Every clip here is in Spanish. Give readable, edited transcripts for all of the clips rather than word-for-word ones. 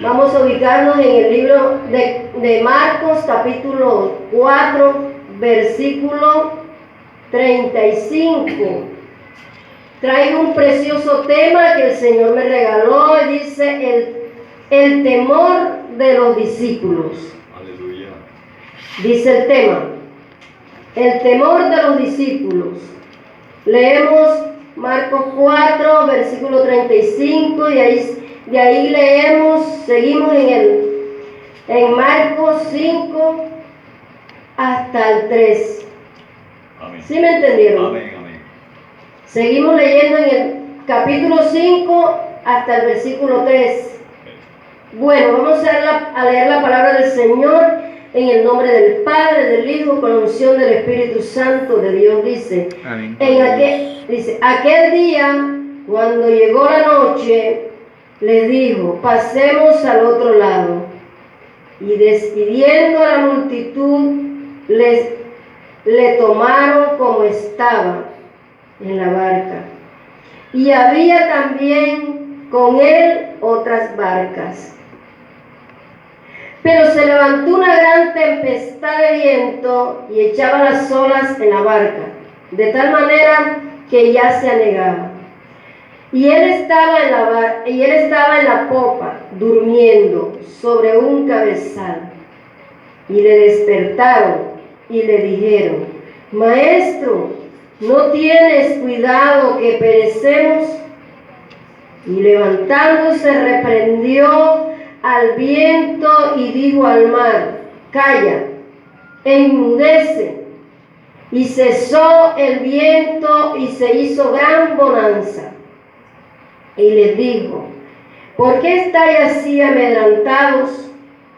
Vamos a ubicarnos en el libro de Marcos, capítulo 4, versículo 35. Traigo un precioso tema que el Señor me regaló y dice el temor de los discípulos. Aleluya. Dice el tema, el temor de los discípulos. Leemos Marcos 4, versículo 35 y de ahí leemos, seguimos en Marcos 5 hasta el 3. Amén. ¿Sí me entendieron? Amén, amén. Seguimos leyendo en el capítulo 5 hasta el versículo 3. Bueno, vamos a leer la palabra del Señor en el nombre del Padre, del Hijo, con la unción del Espíritu Santo de Dios. Dice, Amén. aquel día, cuando llegó la noche, les dijo, pasemos al otro lado. Y despidiendo a la multitud, le tomaron como estaba en la barca. Y había también con él otras barcas. Pero se levantó una gran tempestad de viento y echaba las olas en la barca, de tal manera que ya se anegaba. Y él estaba en la popa, durmiendo sobre un cabezal. Y le despertaron y le dijeron, Maestro, ¿no tienes cuidado que perecemos? Y levantándose reprendió al viento y dijo al mar, calla, enmudece. Y cesó el viento y se hizo gran bonanza. Y les dijo, ¿por qué estáis así amedrentados?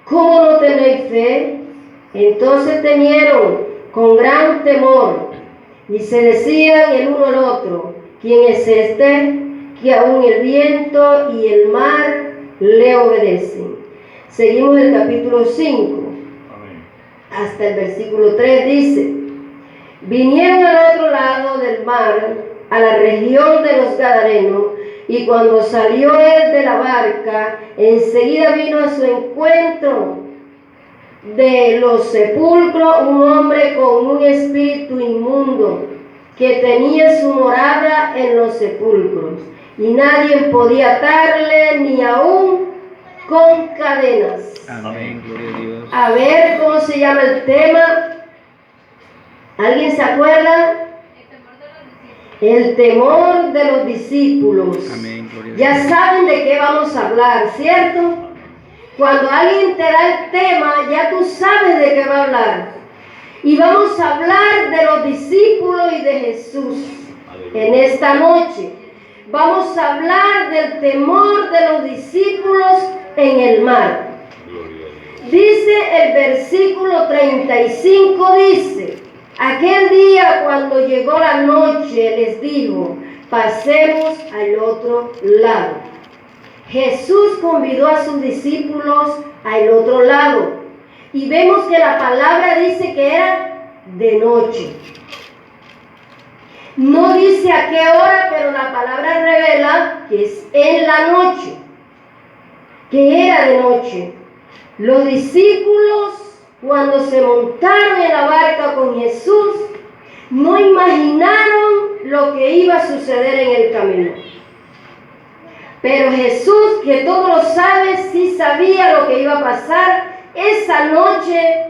¿Cómo no tenéis fe? Entonces temieron con gran temor y se decían el uno al otro, ¿quién es este que aún el viento y el mar le obedecen? Seguimos el capítulo 5. Amén. Hasta el versículo 3 dice, vinieron al otro lado del mar, a la región de los Gadarenos, y cuando salió él de la barca, enseguida vino a su encuentro de los sepulcros un hombre con un espíritu inmundo, que tenía su morada en los sepulcros, y nadie podía atarle ni aún con cadenas. Amén, gloria a Dios. A ver cómo se llama el tema. ¿Alguien se acuerda? El temor de los discípulos. Amén, gloria a Ya Dios. saben de qué vamos a hablar, ¿cierto? Cuando alguien te da el tema, ya tú sabes de qué va a hablar. Y vamos a hablar de los discípulos y de Jesús. Aleluya. En esta noche vamos a hablar del temor de los discípulos en el mar. Gloria a Dios. Dice el versículo 35, dice, aquel día cuando llegó la noche les dijo, pasemos al otro lado. Jesús convidó a sus discípulos al otro lado y vemos que la palabra dice que era de noche. No dice a qué hora, pero la palabra revela que es en la noche, que era de noche. Los discípulos, cuando se montaron en la barca con Jesús, no imaginaron lo que iba a suceder en el camino. Pero Jesús, que todo lo sabe, sí sabía lo que iba a pasar esa noche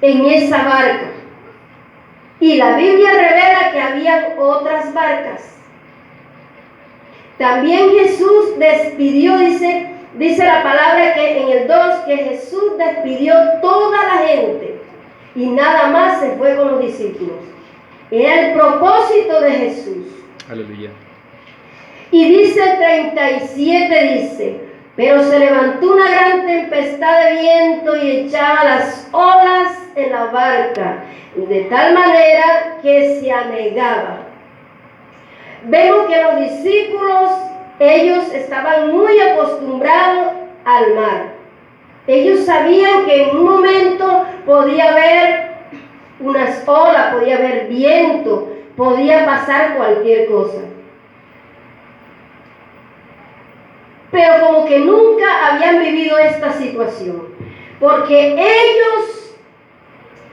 en esa barca. Y la Biblia revela que había otras barcas. También Jesús despidió, dice la palabra que en el 2, que Jesús despidió toda la gente y nada más se fue con los discípulos. Era el propósito de Jesús. Aleluya. Y dice el 37, dice, pero se levantó una gran tempestad de viento y echaba las olas en la barca, de tal manera que se anegaba. Vemos que los discípulos, ellos estaban muy acostumbrados al mar. Ellos sabían que en un momento podía haber unas olas, podía haber viento, podía pasar cualquier cosa. pero como que nunca habían vivido esta situación. Porque ellos,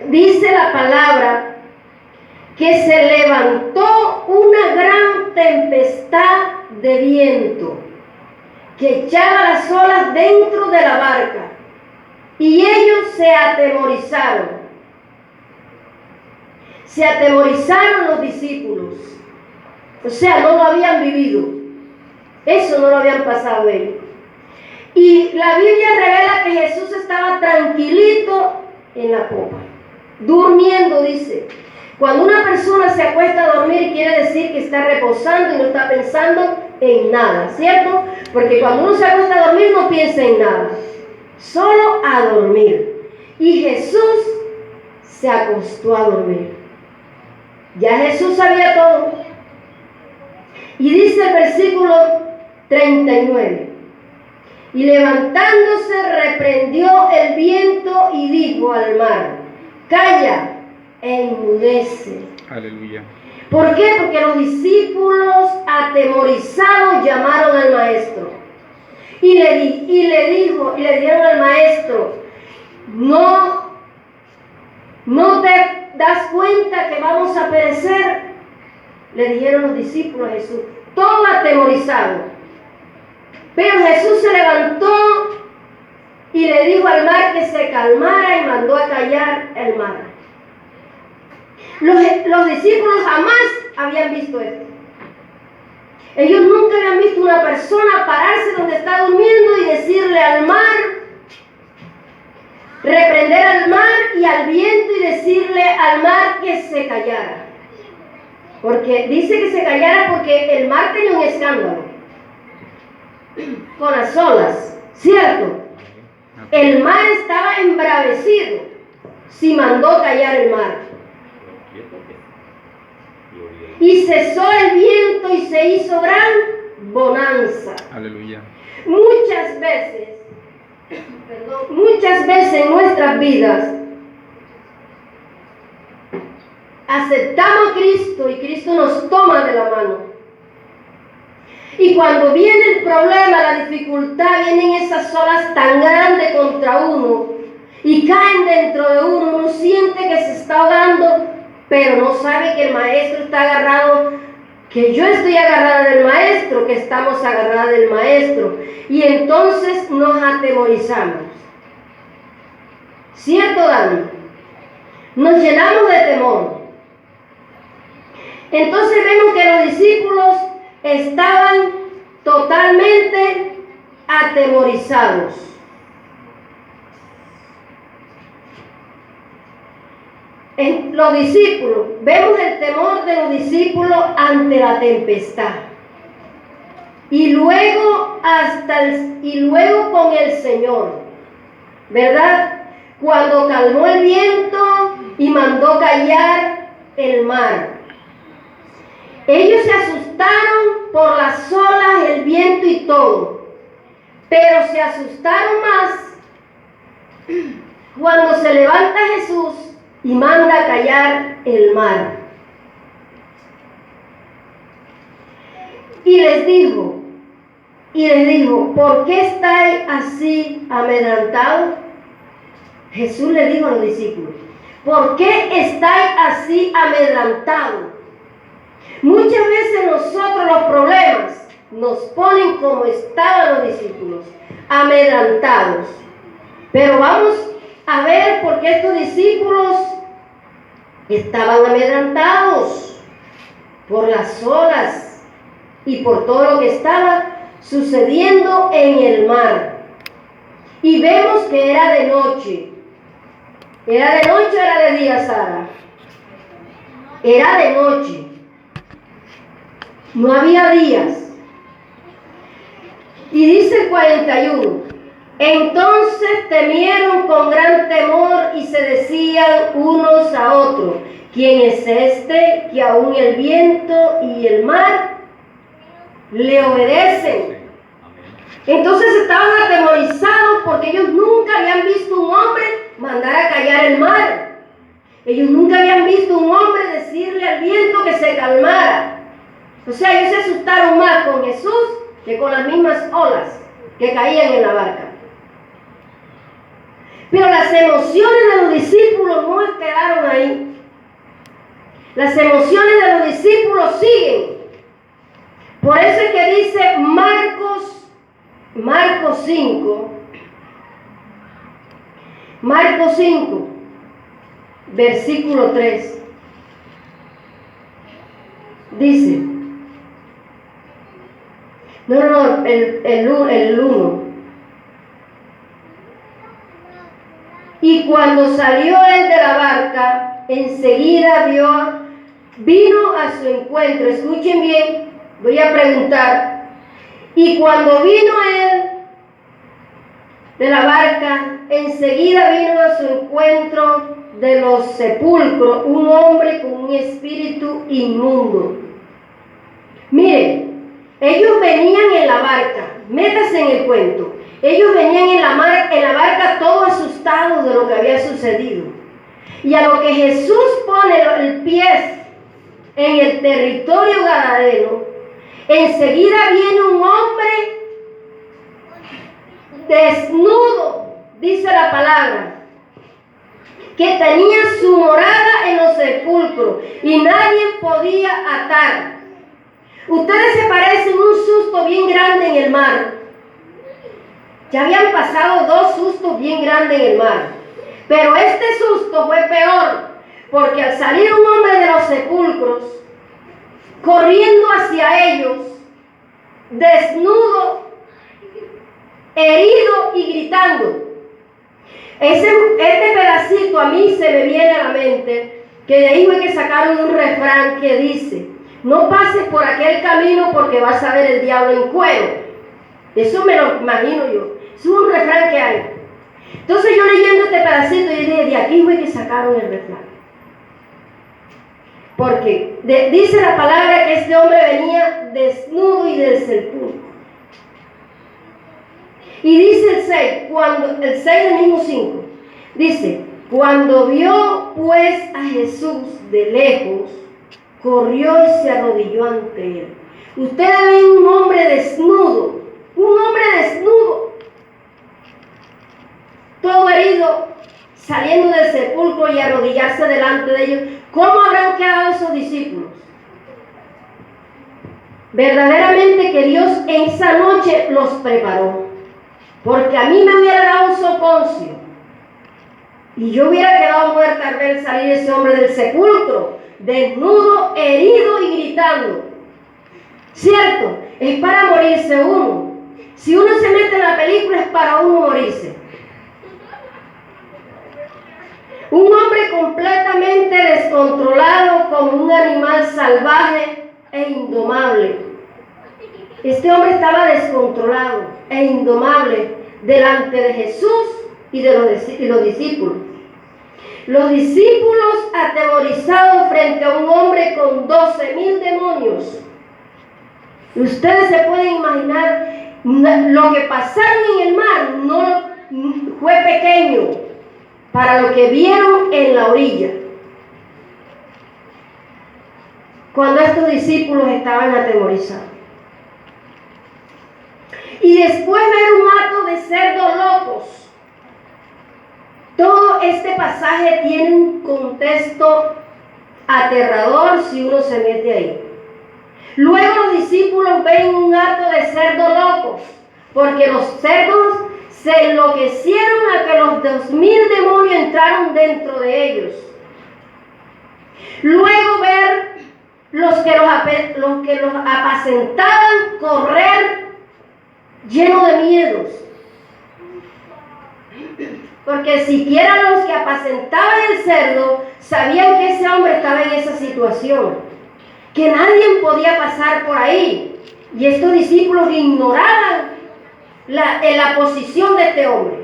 dice la palabra, que se levantó una gran tempestad de viento que echaba las olas dentro de la barca, y ellos se atemorizaron. Se atemorizaron los discípulos. O sea, no lo habían vivido. Eso no lo habían pasado ellos. Y la Biblia revela que Jesús estaba tranquilito en la popa, durmiendo, dice. Cuando una persona se acuesta a dormir, quiere decir que está reposando y no está pensando en nada, ¿cierto? Porque cuando uno se acuesta a dormir no piensa en nada, solo a dormir. Y Jesús se acostó a dormir. Ya Jesús sabía todo. Y dice el versículo 39. Y levantándose reprendió el viento y dijo al mar: calla e enmudece. Aleluya. ¿Por qué? Porque los discípulos atemorizados llamaron al maestro y le dijeron al maestro: ¿No te das cuenta que vamos a perecer? Le dijeron los discípulos a Jesús, todo atemorizado. Pero Jesús se levantó y le dijo al mar que se calmara y mandó a callar el mar. Los discípulos jamás habían visto esto. Ellos nunca habían visto una persona pararse donde está durmiendo y decirle al mar, reprender al mar y al viento y decirle al mar que se callara. Porque dice que se callara porque el mar tenía un escándalo con las olas, ¿cierto? El mar estaba embravecido si mandó callar el mar. Y cesó el viento y se hizo gran bonanza. Aleluya. Muchas veces en nuestras vidas aceptamos a Cristo y Cristo nos toma de la mano. Y cuando viene el problema, la dificultad, vienen esas olas tan grandes contra uno y caen dentro de uno, uno siente que se está ahogando, pero no sabe que el maestro está agarrado, que yo estoy agarrada del maestro, que estamos agarradas del maestro. Y entonces nos atemorizamos. ¿Cierto, Dani? Nos llenamos de temor. Entonces vemos que los discípulos estaban totalmente atemorizados. En los discípulos, vemos el temor de los discípulos ante la tempestad. Y luego con el Señor, ¿verdad? Cuando calmó el viento y mandó callar el mar. Ellos se asustaron por las olas, el viento y todo, pero se asustaron más cuando se levanta Jesús y manda a callar el mar. Y les dijo, ¿por qué estáis así amedrentados? Jesús le dijo a los discípulos, ¿por qué estáis así amedrentados? Muchas veces nosotros los problemas nos ponen como estaban los discípulos, amedrentados. Pero vamos a ver por qué estos discípulos estaban amedrentados por las olas y por todo lo que estaba sucediendo en el mar. Y vemos que era de noche. ¿Era de noche o era de día, Sara? Era de noche. No había días. Y dice el 41, entonces temieron con gran temor y se decían unos a otros, ¿quién es este que aún el viento y el mar le obedecen? Entonces estaban atemorizados porque ellos nunca habían visto un hombre mandar a callar el mar. Ellos nunca habían visto un hombre decirle al viento que se calmara. O sea, ellos se asustaron más con Jesús que con las mismas olas. que caían en la barca. Pero las emociones de los discípulos no quedaron ahí. Las emociones de los discípulos siguen. Por eso es que dice Marcos 5, versículo 3. Dice, el 1. Y cuando salió él de la barca, enseguida vino a su encuentro. Escuchen bien, voy a preguntar. Y cuando vino él de la barca, enseguida vino a su encuentro de los sepulcros un hombre con un espíritu inmundo. Miren, ellos venían en la barca, métase en el cuento. Ellos venían en la barca todos asustados de lo que había sucedido. Y a lo que Jesús pone el pie en el territorio gadareno, enseguida viene un hombre desnudo, dice la palabra, que tenía su morada en los sepulcros y nadie podía atar. Ustedes se parecen un susto bien grande en el mar. Ya habían pasado 2 sustos bien grandes en el mar. Pero este susto fue peor, porque al salir un hombre de los sepulcros, corriendo hacia ellos, desnudo, herido y gritando. Este pedacito a mí se me viene a la mente, que de ahí fue que sacaron un refrán que dice: no pases por aquel camino porque vas a ver el diablo en cuero. Eso me lo imagino yo. Es un refrán que hay. Entonces yo leyendo este pedacito, yo dije, de aquí fue que sacaron el refrán. Porque dice la palabra que este hombre venía desnudo y del sepulcro. Y dice el 6 del mismo 5, dice, cuando vio pues a Jesús de lejos, corrió y se arrodilló ante él. Ustedes ven un hombre desnudo, todo herido, saliendo del sepulcro y arrodillarse delante de ellos. ¿Cómo habrán quedado esos discípulos? Verdaderamente que Dios en esa noche los preparó, porque a mí me hubiera dado un soponcio y yo hubiera quedado muerta al ver salir ese hombre del sepulcro, desnudo, herido y gritando. Cierto, es para morirse uno. Si uno se mete en la película es para uno morirse. Un hombre completamente descontrolado, como un animal salvaje e indomable. Este hombre estaba descontrolado e indomable delante de Jesús y de los discípulos. Los discípulos atemorizados frente a un hombre con 12,000 demonios. Ustedes se pueden imaginar lo que pasaron en el mar, no fue pequeño para lo que vieron en la orilla. Cuando estos discípulos estaban atemorizados. Y después ver un hato de cerdos locos. Todo este pasaje tiene un contexto aterrador si uno se mete ahí. Luego los discípulos ven un hato de cerdos locos, porque los cerdos se enloquecieron a que los 2,000 demonios entraron dentro de ellos. Luego ver los que los apacentaban correr llenos de miedos. Porque siquiera los que apacentaban el cerdo sabían que ese hombre estaba en esa situación, que nadie podía pasar por ahí. Y estos discípulos ignoraban la posición de este hombre.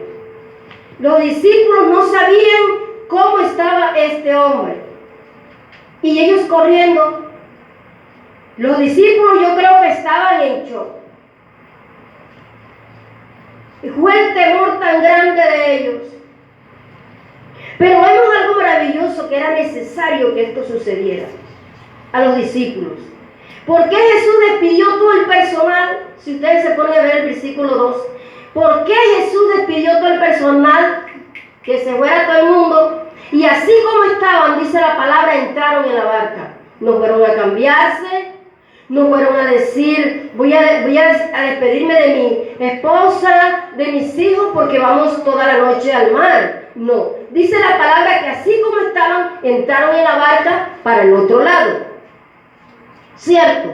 Los discípulos no sabían cómo estaba este hombre. Y ellos corriendo, los discípulos yo creo que estaban en shock. Y fue el temor tan grande de ellos. Pero vemos algo maravilloso, que era necesario que esto sucediera a los discípulos. ¿Por qué Jesús despidió todo el personal? Si ustedes se ponen a ver el versículo 2, ¿Por qué Jesús despidió todo el personal? Que se fuera todo el mundo. Y así como estaban, dice la palabra, entraron en la barca. No fueron a cambiarse, no fueron a decir, voy a despedirme de mi esposa, de mis hijos, porque vamos toda la noche al mar. No, dice la palabra que así como estaban, entraron en la barca para el otro lado. ¿Cierto?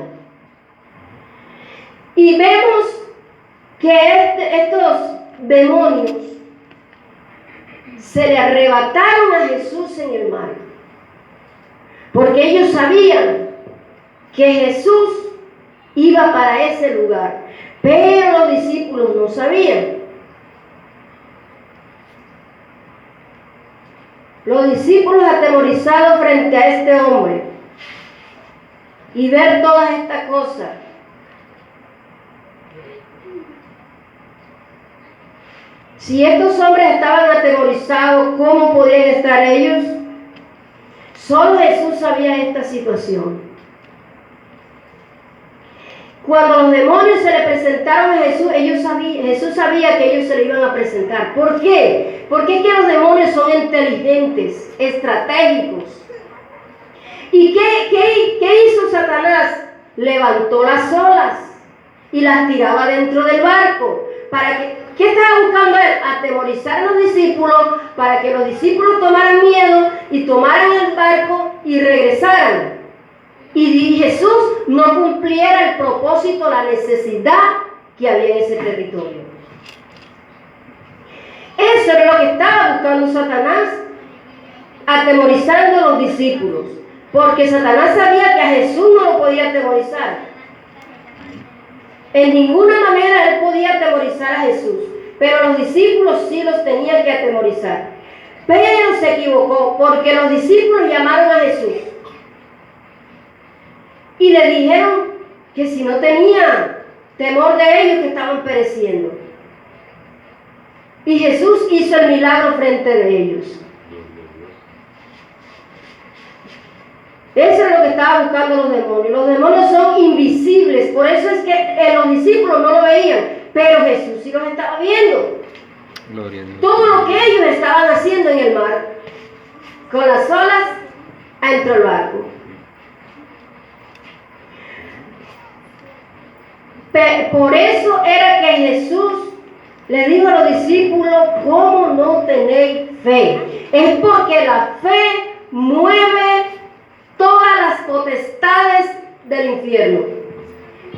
Y vemos que estos demonios se le arrebataron a Jesús en el mar, porque ellos sabían que Jesús iba para ese lugar, pero los discípulos no sabían. Los discípulos atemorizados frente a este hombre y ver todas estas cosas. Si estos hombres estaban atemorizados, ¿cómo podían estar ellos? Solo Jesús sabía esta situación. Cuando los demonios se le presentaron a Jesús, Jesús sabía que ellos se le iban a presentar. ¿Por qué? Porque es que los demonios son inteligentes, estratégicos. ¿Y qué hizo Satanás? Levantó las olas y las tiraba dentro del barco. ¿Qué estaba buscando él? Atemorizar a los discípulos para que los discípulos tomaran miedo y tomaran el barco y regresaran. Y Jesús no cumpliera el propósito, la necesidad que había en ese territorio. Eso era lo que estaba buscando Satanás, atemorizando a los discípulos. Porque Satanás sabía que a Jesús no lo podía atemorizar. En ninguna manera él podía atemorizar a Jesús, pero los discípulos sí los tenían que atemorizar. Pero se equivocó, porque los discípulos llamaron a Jesús y le dijeron que si no tenían temor de ellos, que estaban pereciendo. Y Jesús hizo el milagro frente de ellos. Eso es lo que estaban buscando los demonios. Los demonios son invisibles, por eso es que los discípulos no lo veían, pero Jesús sí los estaba viendo. Gloria a Dios. Todo lo que ellos estaban haciendo en el mar, con las olas adentro del barco. Por eso era que Jesús le dijo a los discípulos, ¿cómo no tenéis fe? Es porque la fe mueve todas las potestades del infierno.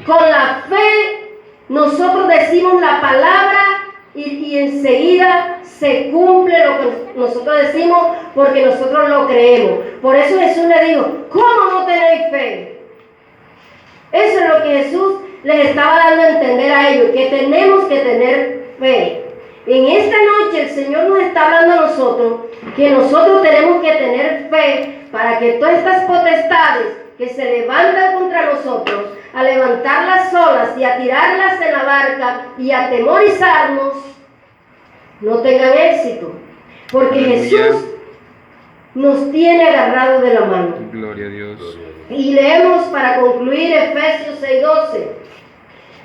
Con la fe nosotros decimos la palabra y enseguida se cumple lo que nosotros decimos, porque nosotros lo creemos. Por eso Jesús le dijo, ¿cómo no tenéis fe? Eso es lo que Jesús les estaba dando a entender a ellos, que tenemos que tener fe. En esta noche el Señor nos está hablando a nosotros que nosotros tenemos que tener fe para que todas estas potestades que se levantan contra nosotros, a levantar las olas y a tirarlas en la barca y a atemorizarnos, no tengan éxito. Porque Jesús nos tiene agarrados de la mano. Gloria a Dios. Y leemos para concluir Efesios 6:12.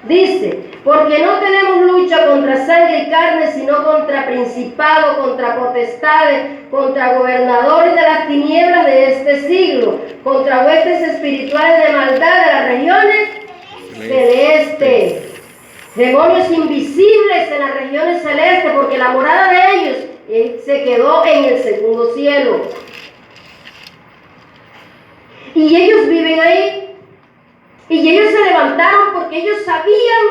Dice, porque no tenemos lucha contra sangre y carne, sino contra principados, contra potestades, contra gobernadores de las tinieblas de este siglo, contra huestes espirituales de maldad de las regiones celestes. Demonios invisibles en las regiones celestes, porque la morada de ellos se quedó en el segundo cielo. Y ellos viven ahí. Y ellos se levantaron porque ellos sabían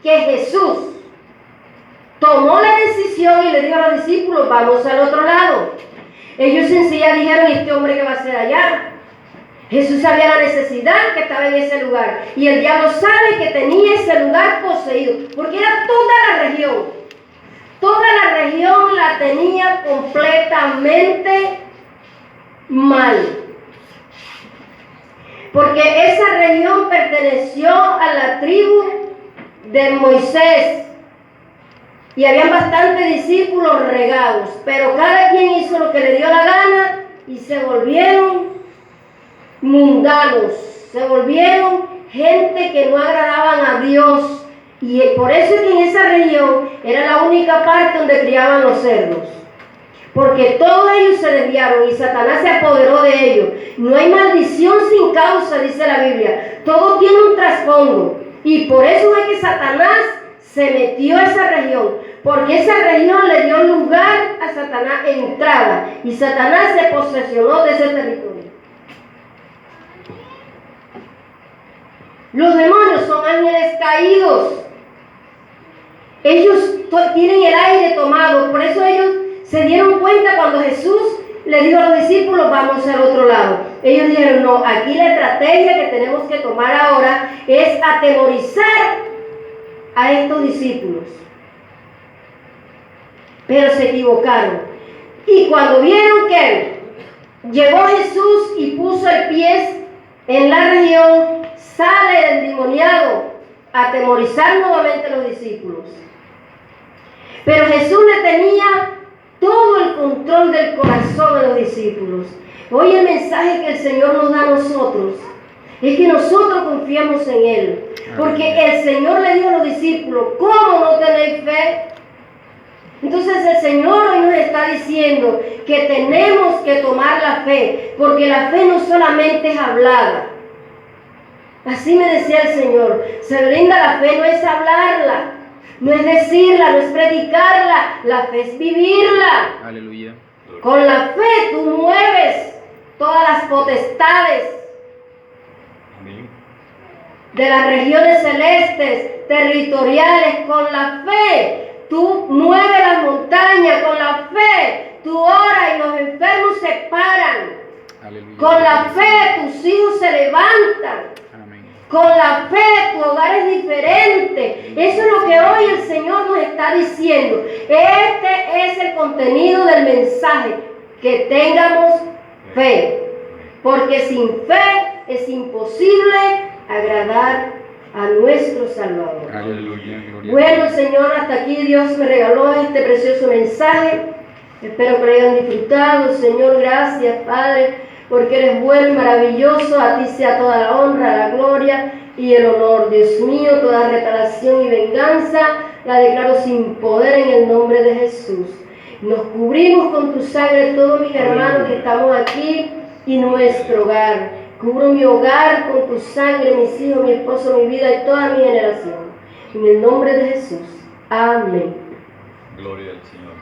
que Jesús tomó la decisión y le dijo a los discípulos, vamos al otro lado. Ellos enseguida dijeron, ¿y este hombre qué va a hacer allá? Jesús sabía la necesidad que estaba en ese lugar. Y el diablo sabe que tenía ese lugar poseído, porque era toda la región. Toda la región la tenía completamente mal. Porque esa región perteneció a la tribu de Moisés. Y habían bastantes discípulos regados. Pero cada quien hizo lo que le dio la gana y se volvieron mundanos. Se volvieron gente que no agradaban a Dios. Y por eso es que en esa región era la única parte donde criaban los cerdos. Porque todos ellos se desviaron y Satanás se apoderó de ellos. No hay maldición sin causa, dice la Biblia. Todo tiene un trasfondo. Y por eso es que Satanás se metió a esa región. Porque esa región le dio lugar a Satanás entrada. Y Satanás se posesionó de ese territorio. Los demonios son ángeles caídos. Ellos tienen el aire tomado. Por eso ellos se dieron cuenta cuando Jesús le dijo a los discípulos, vamos al otro lado. Ellos dijeron, no, aquí la estrategia que tenemos que tomar ahora es atemorizar a estos discípulos. Pero se equivocaron. Y cuando vieron que llegó Jesús y puso el pie en la región, sale el endemoniado a atemorizar nuevamente a los discípulos. Pero Jesús le tenía todo el control del corazón a los discípulos. Hoy el mensaje que el Señor nos da a nosotros es que nosotros confiamos en Él. Porque el Señor le dijo a los discípulos, ¿cómo no tenéis fe? Entonces el Señor hoy nos está diciendo que tenemos que tomar la fe, porque la fe no solamente es hablada. Así me decía el Señor, se brinda la fe, no es hablarla, no es decirla, no es predicarla, la fe es vivirla. Aleluya. Con la fe tú mueves todas las potestades Amén. de las regiones celestes, territoriales. Con la fe tú mueves las montañas, con la fe tú oras y los enfermos se paran. Aleluya. Con la fe tus hijos se levantan. Amén. Con la fe tu hogar es diferente. Eso es lo que hoy el Señor nos está diciendo. Este es el contenido del mensaje. Que tengamos fe. Porque sin fe es imposible agradar a nuestro Salvador. Aleluya. Gloria a Bueno, Dios. Señor, hasta aquí Dios me regaló este precioso mensaje. Espero que lo hayan disfrutado. Señor, gracias, Padre, porque eres bueno y maravilloso. A ti sea toda la honra, la gloria y el honor. Dios mío, toda retaliación y venganza la declaro sin poder en el nombre de Jesús. Nos cubrimos con tu sangre todos mis hermanos que estamos aquí y nuestro hogar. Cubro mi hogar con tu sangre, mis hijos, mi esposo, mi vida y toda mi generación. En el nombre de Jesús. Amén. Gloria al Señor.